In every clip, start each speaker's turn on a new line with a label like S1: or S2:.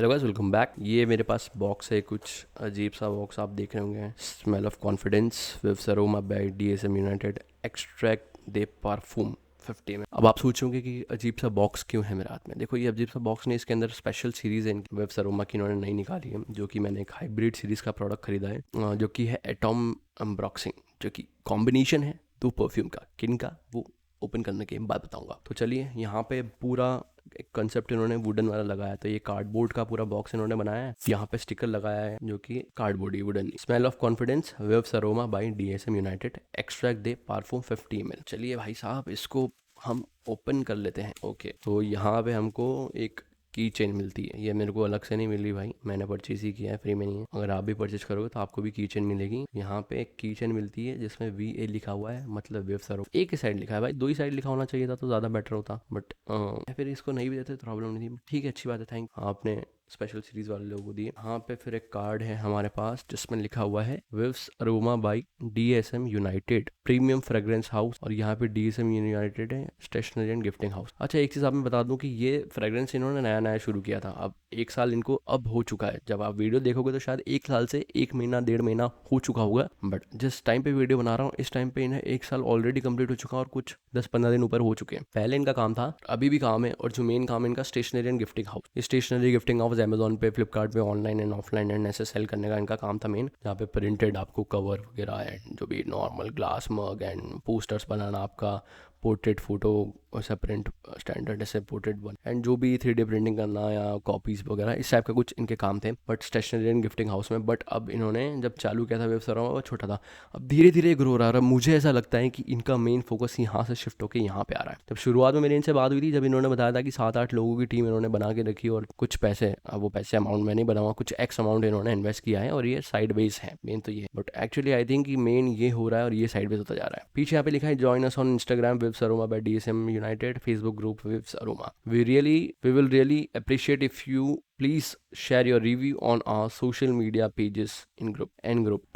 S1: Hello guys, welcome back. ये मेरे पास box है, कुछ अजीब सा बॉक्स आप देख रहे होंगे। Smell of confidence Viv aroma by DSM united extract de parfum 50 में। अब आप सोचोगे कि अजीब सा बॉक्स क्यों है मेरे हाथ में। देखो, ये अजीब सा बॉक्स नहीं, इसके अंदर स्पेशल सीरीज है इनकी, विव अरोमा की इन्होंने नई निकाली है, जो कि मैंने एक हाइब्रिड सीरीज का प्रोडक्ट खरीदा है, जो कि है एटॉम अम्ब्रॉक्सिंग, जो कि कॉम्बिनेशन है दो परफ्यूम का। किन का, वो ओपन करने के बाद बताऊंगा। तो चलिए, यहाँ पे पूरा एक कंसेप्ट इन्होंने वुडन वाला लगाया। तो ये कार्डबोर्ड का पूरा बॉक्स इन्होंने बनाया है, यहाँ पे स्टिकर लगाया है जो कि कार्डबोर्ड ही, wooden. Smell of confidence waves aroma by DSM united extract de parfum 50 ml। चलिए भाई साहब, इसको हम ओपन कर लेते हैं। ओके, तो यहाँ पे हमको एक की चेन मिलती है। ये मेरे को अलग से नहीं मिली भाई, मैंने परचेज ही किया है, फ्री में नहीं है। अगर आप भी परचेज करोगे तो आपको भी की चेन मिलेगी। यहाँ पे एक की चेन मिलती है जिसमें VA लिखा हुआ है, मतलब वेव सरो। एक ही साइड लिखा है भाई, दो ही साइड लिखा होना चाहिए था तो ज़्यादा बेटर होता, बट फिर इसको नहीं भी देते तो प्रॉब्लम नहीं थी। ठीक है, अच्छी बात है, थैंक आपने स्पेशल सीरीज वाले लोगों को दिए। यहाँ पे फिर एक कार्ड है हमारे पास जिसमें लिखा हुआ है views aroma by DSM United premium fragrance house, और यहाँ पे डीएसएम यूनाइटेड है स्टेशनरी एंड गिफ्टिंग हाउस। अच्छा, एक चीज़ आप मैं बता दूं कि ये फ्रेग्रेंस इन्होंने नया नया शुरू किया था। अब एक साल इनको अब हो चुका है। जब आप वीडियो देखोगे तो शायद एक साल से एक महीना डेढ़ महीना हो चुका होगा, बट जिस टाइम पे वीडियो बना रहा हूँ इस टाइम पे इन्हें एक साल ऑलरेडी कंप्लीट हो चुका है और कुछ 10-15 दिन ऊपर हो चुके हैं। पहले इनका काम था, अभी भी काम है, और जो मेन काम है इनका stationery and gifting house. Stationery gifting house Amazon पे, फ्लिपकार्ट पे ऑनलाइन एंड ऑफलाइन एंड ऐसे सेल करने का इनका काम था मेन, जहाँ पे प्रिंटेड आपको कवर वगैरह एंड जो भी normal glass mug and posters बनाना, आपका पोर्ट्रेट फोटो ऐसा प्रिंट स्टैंडर्ड ऐसे पोर्ट्रेट बन, एंड जो भी 3D प्रिंटिंग करना या कॉपीज वगैरह, इस टाइप का कुछ इनके काम थे, but stationery and gifting house में। बट अब इन्होंने जब चालू किया था वेब सर्वर, वो छोटा था, अब धीरे धीरे ग्रो रहा है। मुझे ऐसा लगता है कि इनका मेन फोकस यहाँ से शिफ्ट होकर यहाँ पे आ रहा है। जब शुरुआत में मेरी इनसे बात हुई थी, जब इन्होंने बताया था कि 7-8 लोगों की टीम इन्होंने बना के रखी और कुछ पैसे, अब वो पैसे अमाउंट मैं नहीं बनाऊंगा, कुछ एक्स अमाउंट इन्होंने इन्वेस्ट किया है और ये साइड बेस है, मेन तो ये। But actually I think main ये हो रहा है और ये साइड बेस होता जा रहा है। पीछे यहाँ पे लिखा है join us on Instagram Vivs aroma by DSM united, Facebook group Vivs aroma. We will really appreciate if you please share your review on our social media pages in group.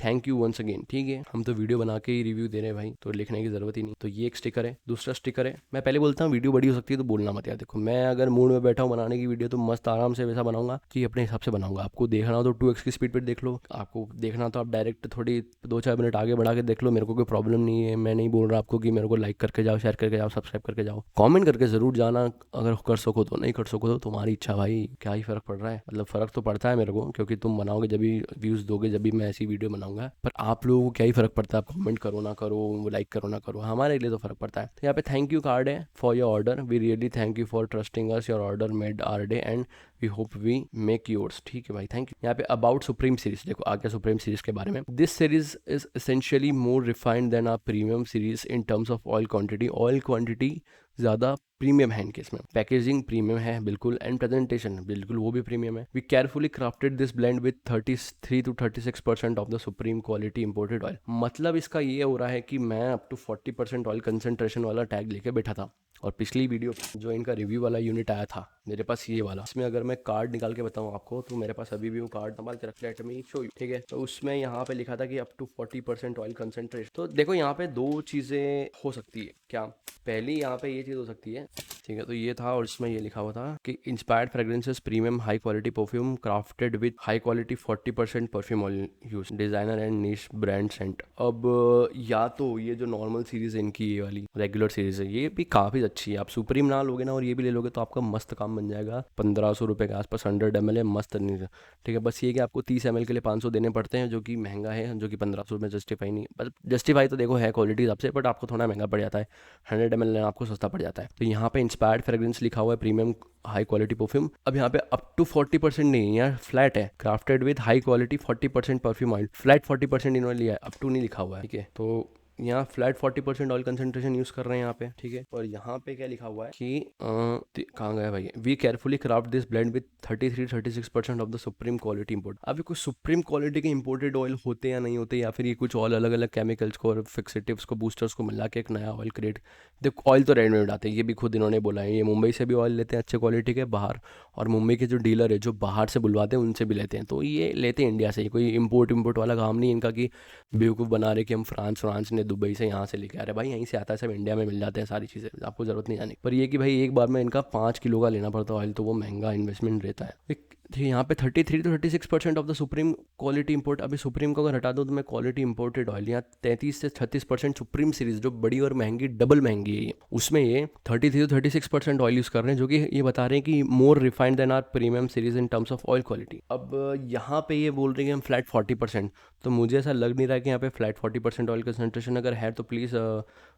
S1: Thank you once again। ठीक है, हम तो video बना के ही review दे रहे हैं भाई, तो लिखने की जरूरत ही नहीं। तो ये एक स्टिकर है। दूसरा स्टिकर है, मैं पहले बोलता हूँ वीडियो बड़ी हो सकती है तो बोलना मत यार। देखो, मैं अगर मूड में बैठा हूँ बनाने की वीडियो तो मस्त आराम से वैसा बनाऊंगा कि अपने हिसाब से बनाऊंगा। आपको देखना हो तो 2x की स्पीड पर देख लो, आपको देखना तो आप डायरेक्ट थोड़ी 2-4 मिनट आगे बढ़ा के देख लो, मेरे को कोई प्रॉब्लम नहीं है। मैं नहीं बोल रहा आपको कि मेरे को लाइक करके जाओ, शेयर करके जाओ, सब्सक्राइब करके जाओ, कमेंट करके जरूर जाना अगर कर सको तो। नहीं कर सको तो तुम्हारी इच्छा भाई, क्या ही फर्क पड़ रहा है। मतलब फर्क तो पड़ता है मेरे को, क्योंकि तुम बनाओगे जब भी व्यूज़ दोगे, जब भी मैं ऐसी वीडियो बनाऊंगा। पर आप लोगों को क्या ही फर्क पड़ता है, आप कमेंट करो ना करो, लाइक करो ना करो, हमारे लिए तो फर्क पड़ता है। तो यहाँ पे थैंक यू कार्ड है for your order, we really thank you for trusting us, your order made our day and we hope we make yours. ठीक है भाई, थैंक यू। यहाँ पे अबाउट सुप्रीम सीरीज देखो, आ गया सुप्रीम सीरीज के बारे में। This series is essentially more refined than a premium series in terms of oil quantity. Oil quantity ज़्यादा प्रीमियम है इनके इसमें, पैकेजिंग प्रीमियम है बिल्कुल, एंड प्रेजेंटेशन बिल्कुल वो भी प्रीमियम है। We carefully crafted this blend with 33 to 36% of the supreme quality imported oil. मतलब इसका ये हो रहा है कि मैं अप टू 40% ऑयल कंसेंट्रेशन वाला टैग लेके बैठा था। और पिछली वीडियो जो इनका रिव्यू वाला यूनिट आया था मेरे पास, ये वाला, इसमें अगर मैं कार्ड निकाल के बताऊं आपको तो मेरे पास अभी भी वो कार्ड संभाल के रख, लेट मी शो यू। ठीक है, तो उसमें यहाँ पे लिखा था कि अप टू 40% ऑयल कंसेंट्रेशन। तो देखो, यहाँ पे दो चीज़ें हो सकती है। क्या? पहली यहाँ पे ये चीज़ हो सकती है, ठीक है, तो ये था, और इसमें ये लिखा हुआ था कि inspired fragrances premium high quality perfume crafted with high quality 40% perfume oil use, designer and निश ब्रांड सेंट। अब या तो ये जो नॉर्मल सीरीज है इनकी, ये वाली रेगुलर सीरीज है, ये भी काफ़ी अच्छी है। आप सुप्रीम ना लोगे ना और ये भी ले लोगे तो आपका मस्त काम बन जाएगा। 1500 रुपये के आसपास 100 ml है, मस्त नहीं है। ठीक है, बस ये कि आपको 30 ml के लिए 500 देने पड़ते हैं, जो कि महंगा है, जो कि 1500 में जस्टिफाई नहीं, बस जस्टिफाई तो देखो है क्वालिटी हिसाब से, बट आपको थोड़ा महंगा पड़ जाता है। 100 ml आपको सस्ता पड़ जाता है। तो यहाँ पे इंस्पायर्ड फ्रेग्रेंस लिखा हुआ है, प्रीमियम हाई क्वालिटी परफ्यूम। अब यहाँ पे अप टू 40% नहीं, यहाँ फ्लैट है, crafted with high quality 40% perfume oil, flat 40% इन्होंने लिया है, अप टू नहीं लिखा हुआ है। ठीक है, तो यहाँ फ्लैट 40% ऑयल कंसेंट्रेशन यूज कर रहे हैं यहाँ पे। ठीक है, और यहाँ पे क्या लिखा हुआ है कि कहाँ गया भाई, we carefully craft this blend with 33-36% of the supreme quality import. अब ये कुछ सुप्रीम क्वालिटी के इंपोर्टेड ऑयल होते या नहीं होते, या फिर ये कुछ और अलग अलग केमिकल्स को और फिक्सेटिव्स को, बूस्टर्स को मिला के एक नया ऑयल क्रिएट। देखो, ऑयल तो रेडीमेड आते हैं, ये भी खुद इन्होंने बोला है। ये मुंबई से भी ऑयल लेते हैं अच्छे क्वालिटी के बाहर, और मुंबई के जो डीलर है जो बाहर से बुलवाते हैं उनसे भी लेते हैं। तो ये लेते हैं इंडिया से ही, कोई इम्पोर्ट वाला काम नहीं इनका कि बेवकूफ़ बना रहे कि हम फ्रांस ने दुबई से यहाँ से लेके आ रहे। भाई यहीं से आता है, सब इंडिया में मिल जाते हैं सारी चीज़ें, आपको ज़रूरत नहीं जाने। पर ये कि भाई एक बार में इनका 5 किलो का लेना पड़ता है ऑयल, तो वो महंगा इन्वेस्टमेंट रहता है। देखिए यहाँ पे 33 to 36% of the supreme quality import. अभी सुप्रीम को अगर हटा दो तो मैं क्वालिटी इंपोर्टेड ऑयल, यहाँ 33 से 36% सुप्रीम सीरीज जो बड़ी और महंगी, डबल महंगी है ये, उसमें ये 33 to 36% ऑयल यूज़ कर रहे हैं, जो कि ये बता रहे हैं कि more refined than our premium series in terms of oil quality. अब यहाँ पे ये बोल रहे हैं कि हम फ्लैट 40%, तो मुझे ऐसा लग नहीं रहा कि यहाँ पे फ्लैट 40% ऑयल कंसनट्रेशन अगर है तो प्लीज़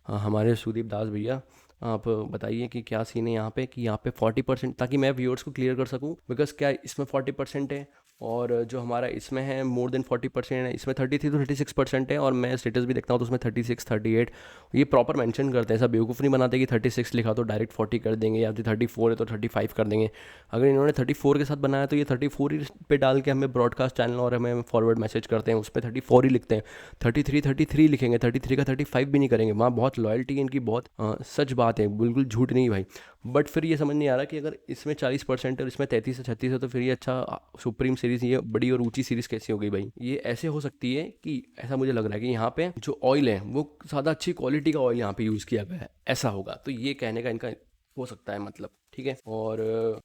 S1: हमारे सुदीप दास भैया आप बताइए कि क्या सीन है यहाँ पे, कि यहाँ पे 40%, ताकि मैं व्यूअर्स को क्लियर कर सकूँ, बिकॉज क्या इसमें 40% है और जो हमारा इसमें है मोर देन 40% है, इसमें 33 to 36% है, और मैं स्टेटस भी देखता हूँ तो उसमें 36 38 ये प्रॉपर मेंशन करते हैं। ऐसा बेवकूफ़ नहीं बनाते कि 36 लिखा तो डायरेक्ट 40 कर देंगे, या फिर 34 है तो 35 कर देंगे। अगर इन्होंने 34 के साथ बनाया तो ये 34 ही पे डाल के हमें ब्रॉडकास्ट चैनल और हमें फॉरवर्ड मैसेज करते हैं, उस पर 34 ही लिखते हैं। 33 लिखेंगे, 33 का 35 भी नहीं करेंगे। वहाँ बहुत लॉयल्टी है इनकी, बहुत सच बात है, बिल्कुल झूठ नहीं भाई। बट फिर ये समझ नहीं आ रहा कि अगर इसमें 40% और इसमें 33 से 36 है तो फिर ये अच्छा सुप्रीम सीरीज़, ये बड़ी और ऊंची सीरीज़ कैसी हो गई भाई। ये ऐसे हो सकती है कि, ऐसा मुझे लग रहा है कि यहाँ पे जो ऑयल है वो ज़्यादा अच्छी क्वालिटी का ऑयल यहाँ पे यूज़ किया गया है, ऐसा होगा। तो ये कहने का इनका हो सकता है मतलब, ठीक है। और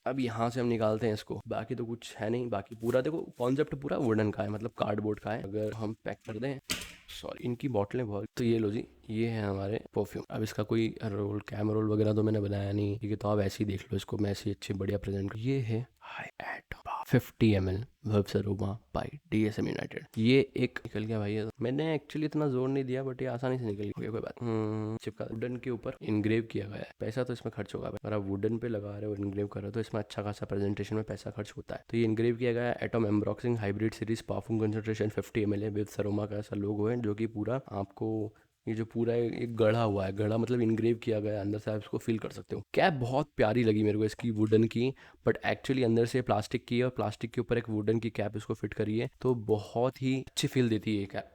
S1: अब यहाँ से हम निकालते हैं इसको, बाकी तो कुछ है नहीं। बाकी पूरा देखो कॉन्सेप्ट पूरा वुडन का है, मतलब कार्डबोर्ड का है। अगर हम पैक कर दें, सॉरी इनकी बॉटलें बहुत, तो ये लो जी, ये है हमारे परफ्यूम। अब इसका कोई रोल, कैम रोल वगैरह तो मैंने बनाया नहीं, ठीक है, तो आप ऐसे ही देख लो इसको, मैं ऐसी अच्छी बढ़िया प्रेजेंट। ये है high eight 50 ml verbs aroma by DSM United. ये एक निकल गया भाई, मैंने एक्चुअली इतना जोर नहीं दिया बट ये आसानी से निकल गया, कोई बात। चिपका वुडन के ऊपर इनग्रेव किया गया है। पैसा तो इसमें खर्च होगा भाई, अगर आप वुडन पे लगा रहे हो, इनग्रेव कर रहे हो, तो इसमें अच्छा खासा प्रेजेंटेशन में पैसा खर्च होता है। तो ये इनग्रेव किया गया है एटॉम एम्ब्रॉक्सिंग hybrid series perfume concentration 50 ml है, विद सरोमा का ऐसा लोगो है, जो कि पूरा आपको ये जो पूरा एक गढ़ा हुआ है, गढ़ा मतलब इनग्रेव किया गया है, अंदर से आप इसको फील कर सकते हो। कैप बहुत प्यारी लगी मेरे को इसकी वुडन की, बट एक्चुअली अंदर से प्लास्टिक की है, और प्लास्टिक के ऊपर एक वुडन की कैप इसको फिट करी है, तो बहुत ही अच्छी फील देती है ये कैप,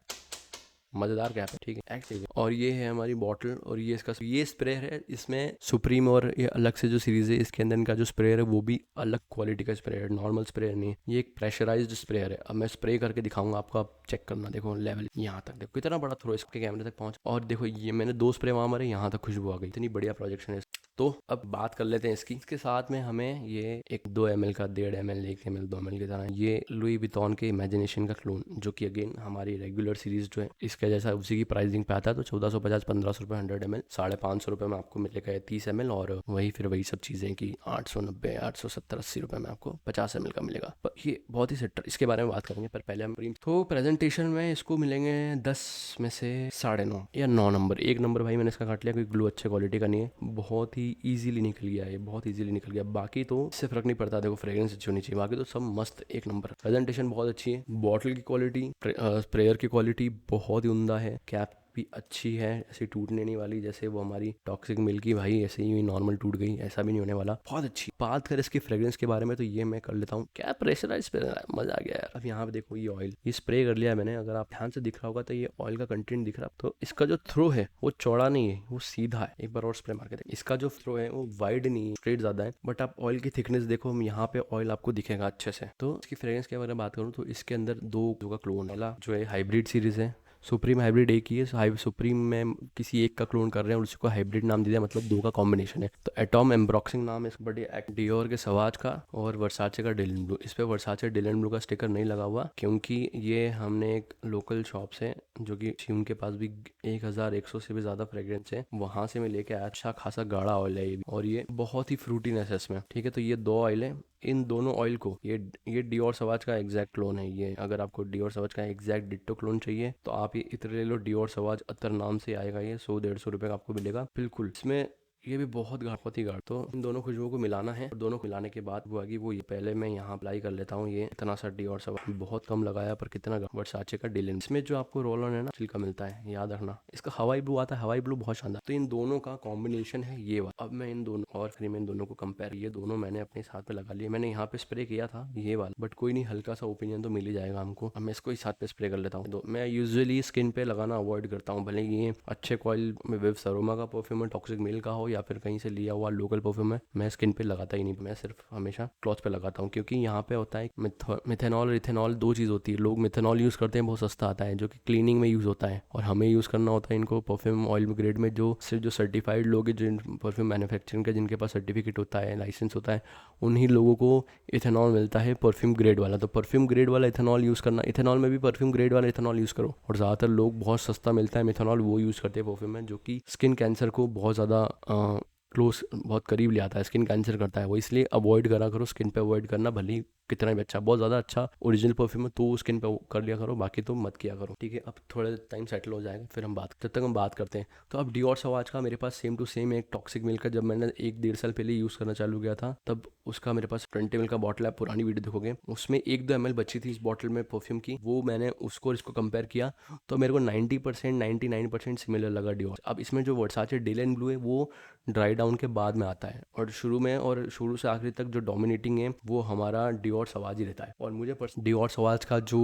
S1: मज़ेदार कैप है, ठीक है एक्चुअली। और ये है हमारी बॉटल, और ये इसका ये स्प्रे है। इसमें सुप्रीम और ये अलग से जो सीरीज़ है इसके अंदर इनका जो स्प्रे है वो भी अलग क्वालिटी का स्प्रे है, नॉर्मल स्प्रे नहीं है, ये एक प्रेशराइज्ड स्प्रे है। अब मैं स्प्रे करके दिखाऊंगा आपको, आप चेक करना, देखो लेवल यहाँ तक, देखो कितना बड़ा थ्रो इसके कैमरे तक पहुँच। और देखो ये मैंने 2 स्प्रे वहाँ मारे, यहाँ तक खुशबू आ गई, इतनी बढ़िया प्रोजेक्शन है। तो अब बात कर लेते हैं इसकी। इसके साथ में हमें ये एक 2 ml का, 1.5 ml, 1 ml, 2 ml की तरह ये लुई वितौन के इमेजिनेशन का क्लोन, जो कि अगेन हमारी रेगुलर सीरीज जो है इसका जैसा उसी की प्राइसिंग पे आता है, तो 1450 1500 रुपये 100 ml, 550 रुपये में आपको मिलेगा 30 ml, और वही फिर वही सब चीज़ें कि 890 870 80 रुपये में आपको 50 ml का मिलेगा। पर ये बहुत ही सेटर, इसके बारे में बात करेंगे, पर पहले हम तो प्रेजेंटेशन में इसको मिलेंगे 10 में से 9.5 या 9 नंबर। 1 नंबर भाई मैंने इसका काट लिया, कोई ग्लू अच्छे क्वालिटी का नहीं है, बहुत ही इजीली निकल गया, ये बहुत इजीली निकल गया। बाकी तो इससे फर्क नहीं पड़ता, देखो फ्रेग्रेंस अच्छी होनी चाहिए, बाकी तो सब मस्त 1 नंबर। प्रेजेंटेशन बहुत अच्छी है, बॉटल की क्वालिटी, स्प्रेयर की क्वालिटी बहुत ही उम्दा है, कैप भी अच्छी है, ऐसी टूटने नहीं वाली जैसे वो हमारी टॉक्सिक मिल्क की भाई ऐसे ही नॉर्मल टूट गई, ऐसा भी नहीं होने वाला, बहुत अच्छी। बात करें इसकी फ्रेग्रेंस के बारे में तो ये मैं कर लेता हूँ, क्या प्रेशराइज पे मजा आ गया यार। अब यहाँ पे देखो ये ऑयल, ये स्प्रे कर लिया है मैंने, अगर आप ध्यान से दिख रहा होगा तो ये ऑयल का कंटेंट दिख रहा है, तो इसका जो थ्रो है वो चौड़ा नहीं है, वो सीधा है। एक बार और स्प्रे मार के देखिए, इसका जो थ्रो है वो वाइड नहीं है, स्ट्रेट ज्यादा है, बट आप ऑयल की थिकनेस देखो, यहाँ पे ऑयल आपको दिखेगा अच्छे से। तो इसकी फ्रेग्रेंस के बारे में बात करूँ तो इसके अंदर 2 का क्लोन है, जो है हाइब्रिड सीरीज है, सुप्रीम हाइब्रिड एक ही है, सुप्रीम में किसी एक का क्लोन कर रहे हैं और उसको हाइब्रिड नाम दिया, मतलब 2 का कॉम्बिनेशन है। तो एटॉम एम्ब्रॉक्सिंग नाम है, बड़े डियोर के सवाज का और वर्साचे का डिलन ब्लू। इस पे वर्साचे डिलन ब्लू का स्टिकर नहीं लगा हुआ, क्योंकि ये हमने एक लोकल शॉप से, जो कि उनके पास भी 1100 से भी ज़्यादा फ्रेग्रेंस है, वहाँ से मैं लेके आया। अच्छा खासा गाढ़ा ऑयल है ये भी, और ये बहुत ही फ्रूटीनेस है इसमें, ठीक है। तो ये 2 ऑयल है, इन दोनों ऑयल को, ये डियोर सवाज का एग्जैक्ट क्लोन है ये। अगर आपको डियोर सवाज का एग्जैक्ट डिट्टो क्लोन चाहिए तो आप ये इत्र ले लो, डियोर सवाज अतर नाम से आएगा, ये 100-150 रुपये का आपको मिलेगा बिल्कुल। इसमें ये भी बहुत ही गाढ़। तो इन दोनों खुशबुओं को मिलाना है, और दोनों को मिलाने के बाद वो आगे वो ये पहले मैं यहाँ अप्लाई कर लेता हूँ। ये इतना सा डियोर सवाज बहुत कम लगाया, पर कितना वर्साचे का डिलन। इसमें जो आपको रोल ऑन है ना चिल का मिलता है, याद रखना। इसका हवाई ब्लू आता है, हवाई ब्लू बहुत शानदार। तो इन दोनों का कॉम्बिनेशन है ये वाला। अब मैं इन दोनों, और फिर मैं इन दोनों को कंपेयर, ये दोनों मैंने अपने साथ में लगा लिए। मैंने यहाँ पे स्प्रे किया था ये वाला, बट कोई नहीं, हल्का सा ओपिनियन तो मिल ही जाएगा हमको। अब मैं इसको ही साथ पे स्प्रे कर लेता हूँ। मैं यूजुअली स्किन पे लगाना अवॉइड करता हूँ, भले ये अच्छे कॉइल में विव सरोमा का परफ्यूम है, टॉक्सिक मिल का हो, या फिर कहीं से लिया हुआ लोकल परफ्यूम है, मैं स्किन पे लगाता ही नहीं, मैं सिर्फ हमेशा क्लॉथ पे लगाता हूँ, क्योंकि यहाँ पे होता है मिथेनॉल और इथेनॉल दो चीज़ होती है। लोग मिथेनॉल यूज़ करते हैं, बहुत सस्ता आता है, जो कि क्लीनिंग में यूज़ होता है, और हमें यूज़ करना होता है इनको परफ्यूम ऑयल ग्रेड में, जो सिर्फ जो सर्टिफाइड लोग हैं, जिन परफ्यूम मैन्युफैक्चरिंग का जिनके पास सर्टिफिकेट होता है, लाइसेंस होता है, उन्हीं लोगों को इथेनॉल मिलता है परफ्यूम ग्रेड वाला। तो परफ्यूम ग्रेड वाला इथेनॉल यूज़ करना, इथेनॉल में भी परफ्यूम ग्रेड वाला इथेनॉल यूज़ करो। और ज़्यादातर लोग बहुत सस्ता मिलता है मिथेनॉल, वो यूज़ करते हैं परफ्यूम में, जो कि स्किन कैंसर को बहुत ज़्यादा क्लोज, बहुत करीब ले आता है, स्किन कैंसर करता है वो। इसलिए अवॉइड करा करो, स्किन पे अवॉइड करना, भले ही कितना भी अच्छा, बहुत ज़्यादा अच्छा ओरिजिनल परफ्यूम है तो स्किन पे कर लिया करो, बाकी तो मत किया करो, ठीक है। अब थोड़ा टाइम सेटल हो जाएगा, फिर हम बात, जब तक हम बात करते हैं। तो अब डियोर सवाज का मेरे पास सेम टू सेम एक टॉक्सिक मिल्क का, जब मैंने 1-1.5 साल पहले यूज़ करना चालू किया था, तब उसका मेरे पास 20 ml का बॉटल है, पुरानी वीडियो देखोगे उसमें 1-2 ml बची थी इस बॉटल में परफ्यूम की, वो मैंने उसको इसको कंपेयर किया तो मेरे को 90% 99% सिमिलर लगा डियोर। अब इसमें जो वर्साचे डेल एंड ब्लू है वो ड्राई डाउन के बाद में आता है, और शुरू से आखिरी तक जो डोमिनेटिंग है वो हमारा डियोर सवाज ही रहता है। और मुझे डियोर सवाज का जो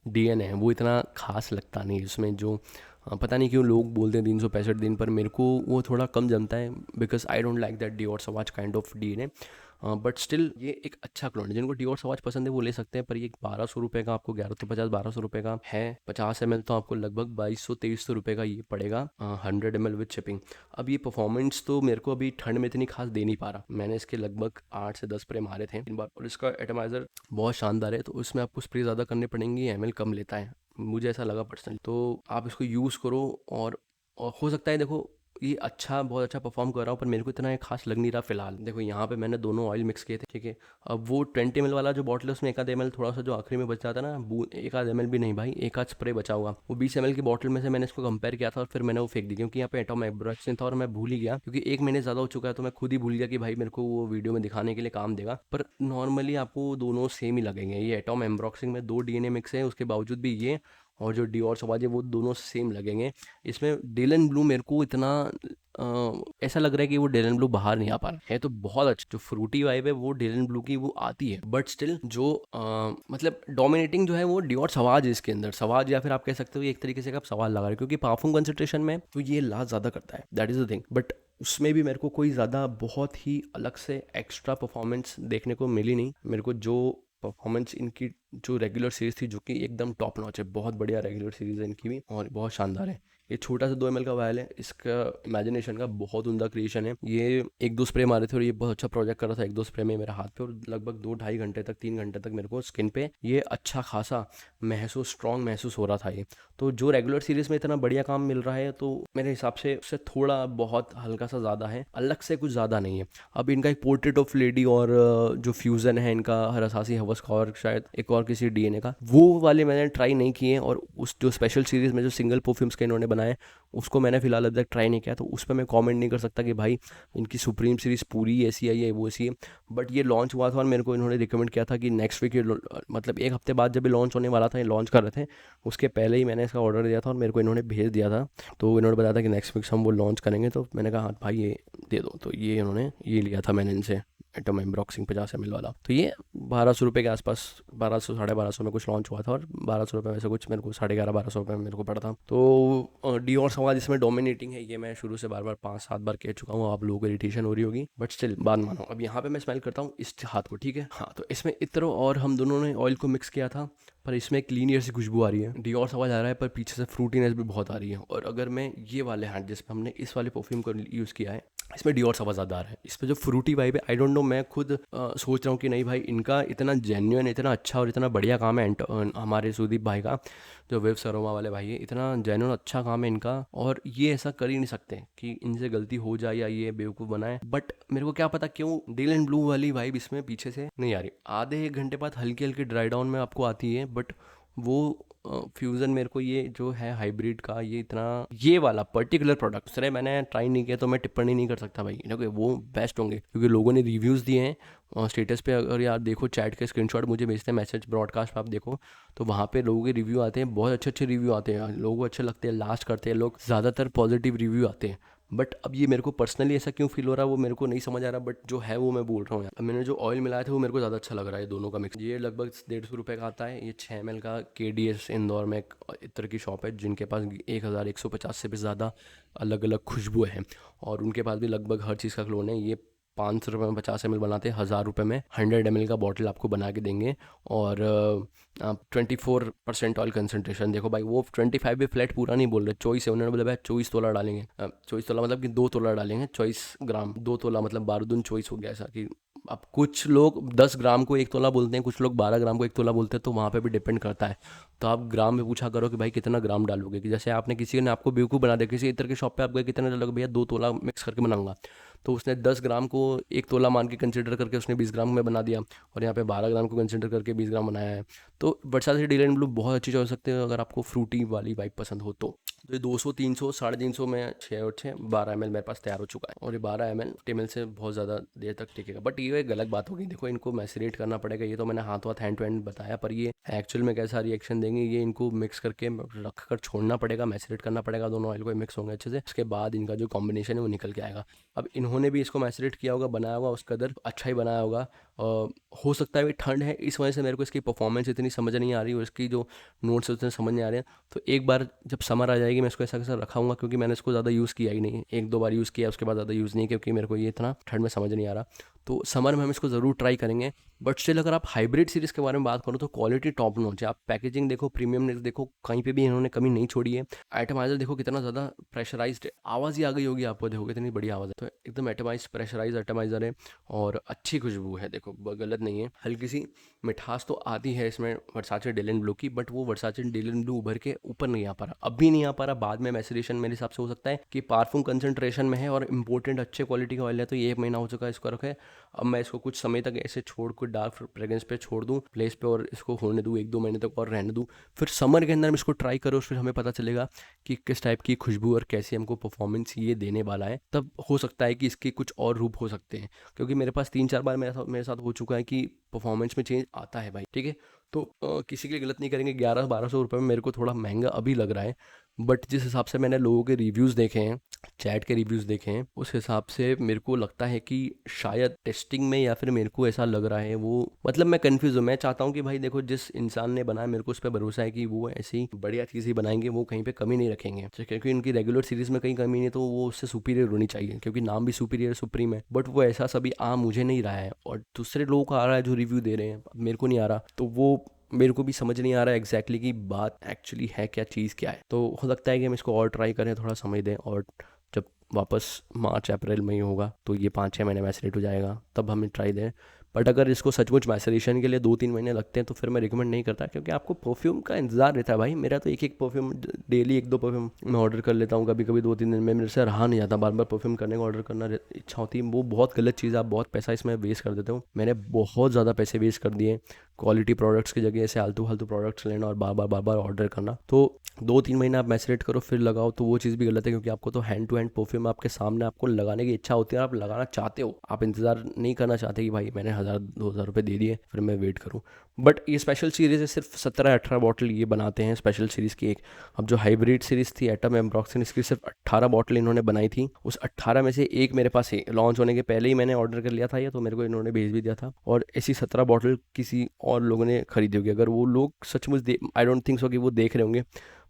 S1: डीएन है वो इतना खास लगता नहीं, उसमें जो पता नहीं क्यों लोग बोलते हैं 365 दिन, पर मेरे को वो थोड़ा कम जमता है, because I don't like that Dior Sauvage kind of DNA है। बट स्टिल ये एक अच्छा क्लोन है, जिनको डियोर सवाज पसंद है वो ले सकते हैं, पर ये 1200 रुपये का, आपको 1150-1200 रुपये का है। 50 ml तो आपको लगभग 2200-2300 रुपये का ये पड़ेगा, 100 ml विद शिपिंग। अब ये परफॉर्मेंस तो मेरे को अभी ठंड में इतनी खास दे नहीं पा रहा, मैंने इसके लगभग 8 से 10 स्प्रे मारे थे इन बार, और इसका एटमाइज़र बहुत शानदार है, तो उसमें आपको स्प्रे ज़्यादा करने पड़ेंगे, ml कम लेता है, मुझे ऐसा लगा पर्सनली। तो आप इसको यूज़ करो, और हो सकता है देखो ये अच्छा, बहुत अच्छा परफॉर्म कर रहा हूँ, पर मेरे को इतना खास लग नहीं रहा फिलहाल। देखो यहाँ पे मैंने दोनों ऑयल मिक्स किए थे, ठीक है। अब वो 20 ml वाला जो बॉटल है उसमें 1 आध ml थोड़ा सा जो आखिरी में बच जाता है ना, 1 आध ml भी नहीं भाई, 1 आध स्प्रे बचा होगा, वो 20 ml की बॉटल में से मैंने इसको कंपेयर किया था, और फिर मैंने वो फेंक दी, क्योंकि यहाँ पे एटॉम एब्रॉक्सिन था, और मैं भूल ही गया, क्योंकि 1 महीने ज़्यादा हो चुका है, तो मैं खुद ही भूल गया कि भाई मेरे को वो वीडियो में दिखाने के लिए काम देगा। पर नॉर्मली आपको दोनों सेम ही लगेंगे, ये एटॉम एम्ब्रॉक्सिंग में 2 डीएनए मिक्स है, उसके बावजूद भी ये और जो डियोर सवाज है वो दोनों सेम लगेंगे। इसमें डेलन ब्लू मेरे को इतना ऐसा लग रहा है कि वो डेलन ब्लू बाहर नहीं आ पा रहा है, तो बहुत अच्छा जो फ्रूटी वाइब है वो डेलन ब्लू की वो आती है, बट स्टिल जो मतलब डोमिनेटिंग जो है वो डियोर सवाज है इसके अंदर, सवाज, या फिर आप कह सकते हो एक तरीके से आप सवाल लगा रहे हो, क्योंकि परफ्यूम कंसंट्रेशन में तो ये ला ज़्यादा करता है, that is the thing. But उसमें भी मेरे को कोई ज़्यादा बहुत ही अलग से एक्स्ट्रा परफॉर्मेंस देखने को मिली नहीं। मेरे को जो परफॉर्मेंस इनकी जो रेगुलर सीरीज़ थी, जो कि एकदम टॉप नॉच है, बहुत बढ़िया रेगुलर सीरीज़ है इनकी भी, और बहुत शानदार है। ये छोटा सा 2 ml का वायल है, इसका इमेजिनेशन का बहुत उमदा क्रिएशन है। ये 1-2 स्प्रे मारे थे और ये बहुत अच्छा प्रोजेक्ट कर रहा था 1-2 स्प्रे में मेरे हाथ पे, और लगभग 2-2.5 घंटे तक 3 घंटे तक मेरे को स्किन पे ये अच्छा खासा स्ट्रॉन्ग महसूस हो रहा था ये। तो जो रेगुलर सीरीज़ में इतना बढ़िया काम मिल रहा है, तो मेरे हिसाब से उससे थोड़ा बहुत हल्का सा ज़्यादा है, अलग से कुछ ज़्यादा नहीं है। अब इनका एक पोर्ट्रेट ऑफ लेडी और जो फ्यूज़न है इनका रसासी हवस का और शायद एक और किसी डीएनए का, वो वाले मैंने ट्राई नहीं किए, और उस जो स्पेशल सीरीज़ में जो सिंगल परफ्यूम्स के इन्होंने बनाए उसको मैंने फिलहाल अभी तक ट्राई नहीं किया, तो उस पर मैं कमेंट नहीं कर सकता कि भाई इनकी सुप्रीम सीरीज़ पूरी ऐसी आई है वो ऐसी है। बट ये लॉन्च हुआ था और मेरे को इन्होंने रिकमेंड किया था कि नेक्स्ट वीक, मतलब 1 हफ्ते बाद जब ये लॉन्च होने वाला था, ये लॉन्च कर रहे थे, उसके पहले ही मैंने इसका ऑर्डर दिया था और मेरे को इन्होंने भेज दिया था। तो इन्होंने बताया था कि नेक्स्ट वीक हम वो लॉन्च करेंगे, तो मैंने कहा हाँ भाई ये दे दो, तो ये इन्होंने ये लिया था मैंने इनसे, एटम एम्ब्रॉक्सिंग 50 ml वाला। तो ये 1200 रुपये के आसपास, 1200 1250 में कुछ लॉन्च हुआ था, और 1200 रुपये में से कुछ मेरे को 11.5-1200 रुपये में मेरे को पड़ा था। तो डियोर सवाज इसमें डोमिनेटिंग है, ये मैं शुरू से बार बार 5-7 बार कह चुका हूँ, आप लोगों को इरिटेशन हो रही होगी, बट स्टिल बात मानो। अब यहाँ पे मैं स्मेल करता हूँ इस हाथ को, ठीक है। हाँ, तो इसमें इत्र और हम दोनों ने ऑयल को मिक्स किया था, पर इसमें क्लीन एयर सी खुशबू आ रही है, डियोर सवाज आ रहा है, पर पीछे से फ्रूटीनेस भी बहुत आ रही है। और अगर मैं ये वाले हैंड जिसमें हमने इस वाले परफ्यूम को यूज़ किया है, इसमें डियोर सवाज ज़्यादा आ रहा है, इसमें जो फ्रूटी वाइब है, आई डोंट नो, मैं खुद सोच रहा हूँ कि नहीं भाई इनका इतना जेन्युइन, इतना अच्छा और इतना बढ़िया काम है हमारे सुदीप भाई का, जो विव्स अरोमा वाले भाई है, इतना जेन्युइन अच्छा काम है इनका, और ये ऐसा कर ही नहीं सकते कि इनसे गलती हो जाए या ये बेवकूफ़ बनाए। बट मेरे को क्या पता क्यों डील एंड ब्लू वाली वाइब इसमें पीछे से नहीं आ रही, आधे 1 घंटे बाद हल्की हल्की ड्राई डाउन में आपको आती है, बट वो फ्यूज़न मेरे को ये जो है हाइब्रिड का, ये इतना, ये वाला पर्टिकुलर प्रोडक्ट सर मैंने ट्राई नहीं किया, तो मैं टिप्पणी नहीं कर सकता भाई, क्योंकि वो बेस्ट होंगे, क्योंकि लोगों ने रिव्यूज़ दिए हैं स्टेटस पे। अगर यार देखो चैट के स्क्रीनशॉट मुझे भेजते हैं, मैसेज ब्रॉडकास्ट पे आप देखो, तो वहाँ पे लोगों के रिव्यू आते हैं, बहुत अच्छे अच्छे रिव्यू आते हैं, लोगों को अच्छे लगते हैं, लास्ट करते हैं लोग, ज़्यादातर पॉजिटिव रिव्यू आते हैं। बट अब ये मेरे को पर्सनली ऐसा क्यों फील हो रहा है वो मेरे को नहीं समझ आ रहा, बट जो है वो मैं बोल रहा हूँ यार। अब मैंने जो ऑयल मिलाया था वो मेरे को ज़्यादा अच्छा लग रहा है दोनों का मिक्स। ये लगभग 150 रुपये का आता है। ये 6 ml का KDS इंदौर में एक इत्र की शॉप है जिनके पास 1150 से भी ज़्यादा अलग अलग खुशबू हैं, और उनके पास भी लगभग हर चीज़ का क्लोन है। ये 500 रुपये में 50 ml बनाते हैं, 1000 रुपये में 100 ml का बॉटल आपको बना के देंगे। और 24% ऑयल कंसनट्रेशन। देखो भाई वो 25 भी फ्लैट पूरा नहीं बोल रहे, 24 है। उन्होंने बोला भाई 24 तोला डालेंगे, 24 तोला मतलब कि 2 तोला डालेंगे, 24 ग्राम, 2 तोला मतलब 12 दून 24 हो गया ऐसा कि। अब कुछ लोग 10 ग्राम को 1 तोला बोलते हैं, कुछ लोग 12 ग्राम को 1 तोला बोलते हैं, तो वहाँ पे भी डिपेंड करता है। तो आप ग्राम में पूछा करो कि भाई कितना ग्राम डालोगे, कि जैसे आपने किसी ने आपको बेवकूफ़ बना दिया, किसी इतर की शॉप पे आप गए कितना डालोगे, भैया 2 तोला मिक्स करके बनाऊंगा, तो उसने 10 ग्राम को 1 तोला मान के कंसिडर करके उसने 20 ग्राम में बना दिया, और यहाँ पे 12 ग्राम को कंसिडर करके 20 ग्राम बनाया है। तो वर्साचे डेल एंड ब्लू बहुत अच्छी चॉइस हो सकते हैं अगर आपको फ्रूटी वाली वाइब पसंद हो तो। ये 200, 300, 350 में 6 और 6 12 ml मेरे पास तैयार हो चुका है, और ये 12 ml से बहुत ज़्यादा देर तक टिकेगा। बट ये एक गलत बात होगी, देखो इनको मैसरेट करना पड़ेगा। ये तो मैंने हाथ हाथ हैंड टू हैंड बताया, पर ये एक्चुअल में कैसा रिएक्शन देंगे ये इनको मिक्स करके रख कर छोड़ना पड़ेगा, मैसरेट करना पड़ेगा, दोनों ऑयल को मिक्स होंगे अच्छे से, उसके बाद इनका जो कॉम्बिनेशन है वो निकल के आएगा। अब इन्होंने भी इसको मैसरेट किया होगा, बनाया होगा, उस कदर अच्छा ही बनाया होगा। हो सकता है भी ठंड है इस वजह से मेरे को इसकी परफॉर्मेंस इतनी समझ नहीं आ रही, और इसकी जो नोट्स उतने समझ नहीं आ रहे हैं। तो एक बार जब समर आ जाएगी मैं इसको ऐसा कैसा रखाऊंगा, क्योंकि मैंने इसको ज़्यादा यूज़ किया ही नहीं, 1-2 बार यूज़ किया, उसके बाद ज़्यादा यूज़ नहीं, क्योंकि मेरे को ये इतना ठंड में समझ नहीं आ रहा। तो समर में हम इसको ज़रूर ट्राई करेंगे। बट स्टिल अगर आप हाइब्रिड सीरीज़ के बारे में बात करो तो क्वालिटी टॉप नॉच है। आप पैकेजिंग देखो, प्रीमियमनेस देखो, कहीं पे भी इन्होंने कमी नहीं छोड़ी है। एटमाइजर देखो कितना ज़्यादा प्रेशराइज्ड है, आवाज़ ही आ गई होगी आपको, देखो कितनी बड़ी आवाज़ है। तो एकदम एटमाइज प्रेशराइज एटमाइजर है, और अच्छी खुशबू है, देखो गलत नहीं है। हल्की सी मिठास तो आती है इसमें वर्साचे डेल एंड ब्लू की, बट वो वर्साचे डेल एंड ब्लू उभर के ऊपर नहीं आ पा रहा, अभी नहीं आ पा रहा। बाद में मैसरेशन मेरे हिसाब से हो सकता है कि पारफ्यूम कंसंट्रेशन में है और इंपॉर्टेंट अच्छे क्वालिटी का ऑयल है, तो ये 1 महीना हो चुका है इसको रखे। अब मैं इसको कुछ समय तक ऐसे छोड़ कर डार्क फ्रेग्रेंस पे छोड़ दूँ प्लेस पे, और इसको होने दूँ 1-2 महीने तक और रहने दूँ। फिर समर के अंदर हम इसको ट्राई करो, फिर हमें पता चलेगा कि किस टाइप की खुशबू और कैसी हमको परफॉर्मेंस ये देने वाला है। तब हो सकता है कि इसके कुछ और रूप हो सकते हैं, क्योंकि मेरे पास 3-4 बार मेरे साथ हो चुका है कि परफॉर्मेंस में चेंज आता है भाई, ठीक है। तो किसी के लिए गलत नहीं करेंगे। 1100-1200 रुपये में मेरे को थोड़ा महंगा अभी लग रहा है, बट जिस हिसाब से मैंने लोगों के रिव्यूज़ देखे हैं, चैट के रिव्यूज़ देखे हैं, उस हिसाब से मेरे को लगता है कि शायद टेस्टिंग में, या फिर मेरे को ऐसा लग रहा है वो, मतलब मैं कन्फ्यूज़ हूँ। मैं चाहता हूँ कि भाई देखो जिस इंसान ने बनाया, मेरे को उस पर भरोसा है कि वो ऐसी बढ़िया चीज़ ही बनाएंगे, वो कहीं पे कमी नहीं रखेंगे, क्योंकि उनकी रेगुलर सीरीज़ में कहीं कमी नहीं, तो वो उससे सुपीरियर होनी चाहिए, क्योंकि नाम भी सुपीरियर सुप्रीम है। बट वो ऐसा सभी मुझे नहीं रहा है, और दूसरे लोगों को आ रहा है जो रिव्यू दे रहे हैं, मेरे को नहीं आ रहा। तो वो मेरे को भी समझ नहीं आ रहा है एग्जैक्टली कि बात एक्चुअली है क्या, चीज़ क्या है। तो हो सकता है कि हम इसको और ट्राई करें, थोड़ा समय दें, और जब वापस मार्च अप्रैल में ही होगा तो ये 5-6 महीने मैसरेट हो जाएगा, तब हमें ट्राई दें। बट अगर इसको सचमुच मैसरेशन के लिए 2-3 महीने लगते हैं तो फिर मैं रिकमेंड नहीं करता, क्योंकि आपको परफ्यूम का इंतजार रहता है भाई। मेरा तो एक परफ्यूम डेली, 1-2 परफ्यूम मैं ऑर्डर कर लेता हूँ, कभी कभी 2-3 दिन में। मेरे से रहा नहीं जाता, बार बार परफ्यूम करने का ऑर्डर करना इच्छा होती है। वो बहुत गलत चीज़ है, आप बहुत पैसा इसमें वेस्ट कर देते हो। मैंने बहुत ज़्यादा पैसे वेस्ट कर दिए क्वालिटी प्रोडक्ट्स की जगह, ऐसे आलतू फालतू प्रोडक्ट्स लेना और बार बार ऑर्डर करना। तो 2-3 महीने आप मैसरेट करो फिर लगाओ, तो वो चीज़ भी गलत है, क्योंकि आपको तो हैंड टू हैंड परफ्यूम आपके सामने आपको लगाने की इच्छा होती है, आप लगाना चाहते हो, आप इंतज़ार नहीं करना चाहते कि भाई मैंने 1000-2000 रुपये दे दिए फिर मैं वेट करूँ। बट ये स्पेशल सीरीज़ है, सिर्फ 17-18 बॉटल ये बनाते हैं स्पेशल सीरीज़ की एक। अब जो हाइब्रिड सीरीज़ थी एटम एम्ब्रॉक्सिन, इसकी सिर्फ 18 बॉटल इन्होंने बनाई थी। उस 18 में से एक मेरे पास है, लॉन्च होने के पहले ही मैंने ऑर्डर कर लिया था ये, तो मेरे को इन्होंने भेज भी दिया था। और ऐसी 17 बॉटल किसी और लोगों ने खरीदी होगी, अगर वो लोग सचमुच आई डोंट थिंक सो कि वो देख रहे होंगे।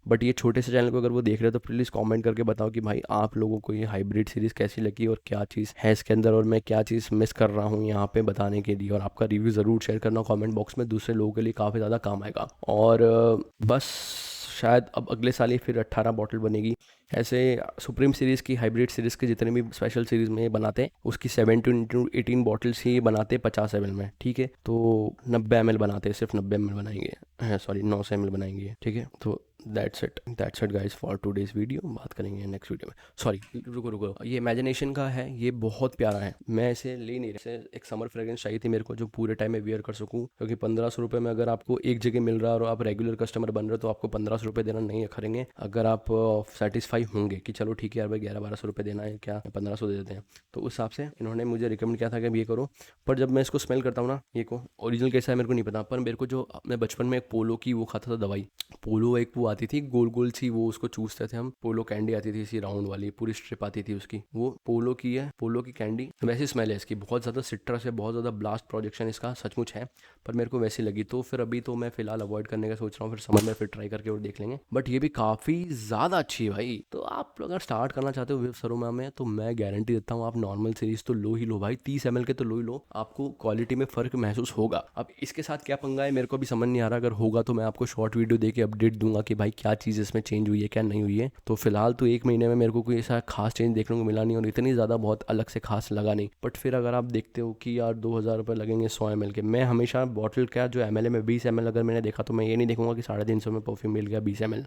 S1: बट ये छोटे से चैनल को अगर वो देख रहे हो तो प्लीज़ कमेंट करके बताओ कि भाई आप लोगों को ये हाइब्रिड सीरीज़ कैसी लगी, और क्या चीज़ है इसके अंदर, और मैं क्या चीज़ मिस कर रहा हूँ यहाँ पे बताने के लिए। और आपका रिव्यू ज़रूर शेयर करना कमेंट बॉक्स में, दूसरे लोगों के लिए काफ़ी ज़्यादा काम आएगा। और बस शायद अब अगले साल ही फिर 18 बॉटल बनेगी। ऐसे सुप्रीम सीरीज़ की, हाइब्रिड सीरीज़ के जितने भी स्पेशल सीरीज़ में बनाते हैं उसकी 17-18 बॉटल्स ही बनाते हैं 50 ml में, ठीक है। तो 90 ml बनाते हैं, सिर्फ 90 ml बनाएंगे, हाँ सॉरी 900 ml बनाएंगे, ठीक है। तो that's it guys for today's video. बात करेंगे नेक्स्ट वीडियो में। सॉरी रुको, ये इमेजिनेशन का है, ये बहुत प्यारा है, मैं इसे ले नहीं रहा। एक समर फ्रेग्रेंस चाहिए थी मेरे को जो पूरे टाइम में वेयर कर सकूँ, क्योंकि 1500 रुपये में अगर आपको एक जगह मिल रहा है और आप रेगुलर कस्टमर बन रहे हो तो आपको 1500 रुपये देना नहीं करेंगे। अगर आप सेटिस्फाई होंगे कि चलो ठीक है यार भाई 1100-1200 रुपये देना है, क्या 1500 दे देते हैं, तो उस हिसाब से इन्होंने मुझे रिकमेंड किया था कि ये करो। पर जब मैं इसको स्मेल करता हूँ ना, ये को ओरिजिनल कैसा है मेरे को नहीं पता, पर मेरे को जो मैं बचपन में एक पोलो की वो खाता था दवाई, पोलो एक वो आती थी गोल गोल सी, वो उसको चूसते थे हम। पोलो कैंडी आती थी इसी राउंड वाली, पूरी स्ट्रिप आती थी उसकी, वो पोलो की है, पोलो की कैंडी। वैसी स्मेल है इसकी, बहुत ज़्यादा सिट्रस है, बहुत ज़्यादा ब्लास्ट प्रोजेक्शन इसका सचमुच है, पर मेरे को वैसी लगी। तो फिर अभी तो मैं फिलहाल अवॉइड करने का सोच रहा हूँ, फिर समझ में फिर ट्राई करके और देख लेंगे। बट ये भी काफ़ी ज़्यादा अच्छी है भाई। तो आप अगर स्टार्ट करना चाहते हो विव्स अरोमा में, तो मैं गारंटी देता हूँ आप नॉर्मल सीरीज तो लो ही लो भाई, 30 ml के तो लो ही लो, आपको क्वालिटी में फ़र्क महसूस होगा। अब इसके साथ क्या पंगा है मेरे को भी समझ नहीं आ रहा, अगर होगा तो मैं आपको शॉर्ट वीडियो दे के अपडेट दूंगा कि भाई क्या चीज़ इसमें चेंज हुई है क्या नहीं हुई है। तो फिलहाल तो 1 महीने में मेरे को कोई ऐसा खास चेंज देखने को मिला नहीं, और इतनी ज़्यादा बहुत अलग से खास लगा नहीं। बट फिर अगर आप देखते हो कि यार 2000 रुपये लगेंगे 100 ml के, मैं हमेशा बॉटल का जो ml है में 20 ml अगर मैंने देखा तो मैं ये नहीं देखूंगा कि 350 में परफ्यूम मिल गया 20 ml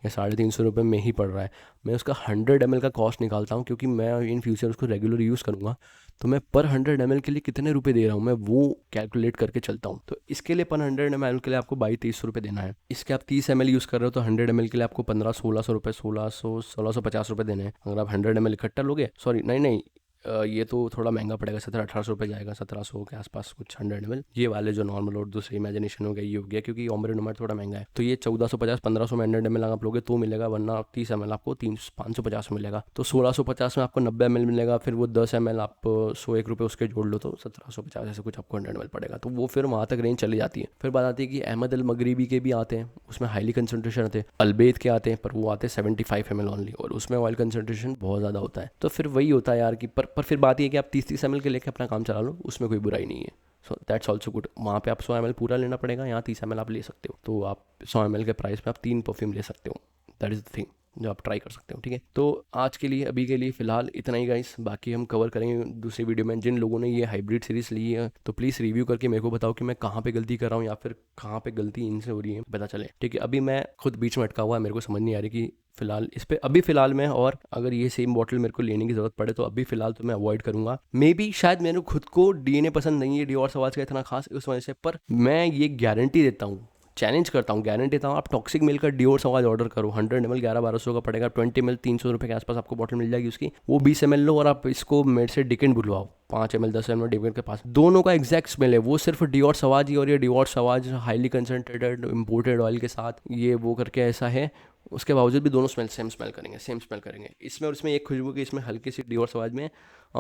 S1: या 350 रुपये में ही पड़ रहा है। मैं उसका 100 ml का कॉस्ट निकालता हूँ, क्योंकि मैं इन फ्यूचर उसको रेगुलर यूज़ करूँगा, तो मैं पर 100 ml के लिए कितने रुपए दे रहा हूँ मैं वो कैलकुलेट करके चलता हूँ। तो इसके लिए पर 100 ml के लिए आपको 2200 रुपये देना है। इसके आप 30 ml यूज़ कर रहे हो तो 100 ml के लिए आपको 1500-1600 रुपये, 1650 रुपये देने हैं। अगर आप 100 ml इकट्ठा लोगे, सॉरी नहीं, ये तो थोड़ा महंगा पड़ेगा, 1700-1800 रुपये जाएगा, 1700 के आसपास कुछ 100 ml। ये वाले जो नॉर्मल और दूसरे इमेजिनेशन हो गया ये हो गया, क्योंकि ओम्ब्रे नंबर थोड़ा महंगा है। तो ये 1450-1500 में 100 ml आप लोगे तो मिलेगा, वरना 30 ml आपको 550 मिलेगा। तो 1650 में आपको 90 ml मिलेगा, फिर वो 10 ml आप 101 रुपये उसके जोड़ लो तो 1750 ऐसे कुछ आपको 100 ml पड़ेगा। तो वो फिर वहाँ तक रेंज चली जाती है। फिर बात आती है कि अहमद अल मगरिबी के भी आते हैं, उसमें हाईली कंसनट्रेशन आते हैं। अलबेद के आते हैं, पर वो आते हैं 75 ml ओनली, और उसमें ऑयल कंसनट्रेशन बहुत ज़्यादा होता है। तो फिर वही होता है यार कि पर फिर बात ये है कि आप 30-30 ml के लेके अपना काम चला लो, उसमें कोई बुराई नहीं है। So that's also good. वहाँ पे आप 100 ml पूरा लेना पड़ेगा, यहाँ 30 ml आप ले सकते हो। तो आप 100 ml के प्राइस पे आप 3 परफ्यूम ले सकते हो। दैट इज़ द थिंग जो आप ट्राई कर सकते हो। ठीक है, तो आज के लिए अभी के लिए फ़िलहाल इतना ही गाइस, बाकी हम कवर करेंगे दूसरी वीडियो में। जिन लोगों ने ये हाइब्रिड सीरीज़ ली है तो प्लीज़ रिव्यू करके मेरे को बताओ कि मैं कहाँ पे गलती कर रहा हूँ या फिर कहाँ पे गलती इनसे हो रही है, पता चले। ठीक है, अभी मैं खुद बीच में अटका हुआ है, मेरे को समझ नहीं आ रही कि फिलहाल इस पे अभी फ़िलहाल में, और अगर ये सेम बॉटल मेरे को लेने की ज़रूरत पड़े तो अभी फ़िलहाल तो मैं अवॉइड करूँगा। मे बी शायद मेरे खुद को डीएनए पसंद नहीं है डियोर सवाज का इतना खास, उस वजह से। पर मैं ये गारंटी देता हूँ, चैलेंज करता हूँ, गारंटी देता हूँ, आप टॉक्सिक मिल का डियोर सवाज ऑर्डर करो, 100 ml 1100-1200 का पड़ेगा, 20 ml 300 रुपये के आसपास आपको बॉटल मिल जाएगी उसकी। वो 20 ml लो और आप इसको मेरे से डिकेंड बुलवाओ, 5 ml 10 ml डिकेंड के पास, दोनों का एग्जैक्ट स्मेल है। वो सिर्फ डियोर सवाज ही, और ये Dior Sauvage highly concentrated imported oil के साथ ये वो करके ऐसा है, उसके बावजूद भी दोनों सेम स्मेल करेंगे। इसमें और इसमें एक खुशबू की, इसमें हल्की सी डियोर सवाज में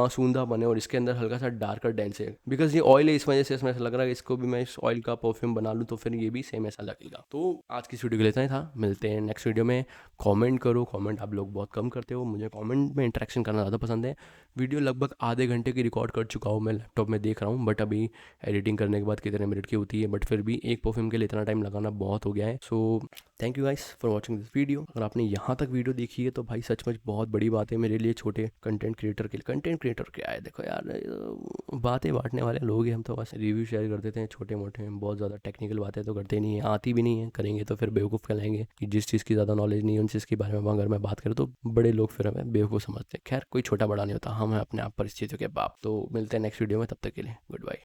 S1: सूंधा बने, और इसके अंदर हल्का सा डार्कर डेंस है, बिकॉज ये ऑयल है, इस वजह से इसमें ऐसा लग रहा है कि इसको भी मैं इस ऑयल का परफ्यूम बना लूँ तो फिर ये भी सेम ऐसा लगेगा। तो आज की वीडियो के लिए इतना ही था, मिलते हैं नेक्स्ट वीडियो में। कमेंट करो, कमेंट आप लोग बहुत कम करते हो, मुझे कमेंट में इंटरेक्शन करना ज़्यादा पसंद है। वीडियो लगभग आधे घंटे की रिकॉर्ड कर चुका हूँ मैं, लैपटॉप में देख रहा हूँ, बट अभी एडिटिंग करने के बाद कितने मिनट की होती है, बट फिर भी एक परफ्यूम के लिए इतना टाइम लगाना बहुत हो गया है। So thank you guys for watching this video. अगर आपने यहाँ तक वीडियो देखी है तो भाई सचमुच बहुत बड़ी बात है मेरे लिए, छोटे कंटेंट क्रिएटर के लिए। कंटेंट क्रिएटर क्या है, देखो यार, बातें बांटने वाले लोग हैं हम, तो बस रिव्यू शेयर कर देते हैं छोटे मोटे, बहुत ज़्यादा टेक्निकल बातें तो करते नहीं है, आती भी नहीं है, करेंगे तो फिर बेवकूफ़ कहलाएंगे कि जिस चीज़ की ज़्यादा नॉलेज नहीं है उन चीज़ के बारे में अगर मैं बात करूँ तो बड़े लोग फिर हमें बेवकूफ़ समझते हैं। खैर कोई छोटा बड़ा नहीं होता, हम हैं अपने आप परिस्थितियों के बाप। तो मिलते हैं नेक्स्ट वीडियो में, तब तक के लिए गुड बाय।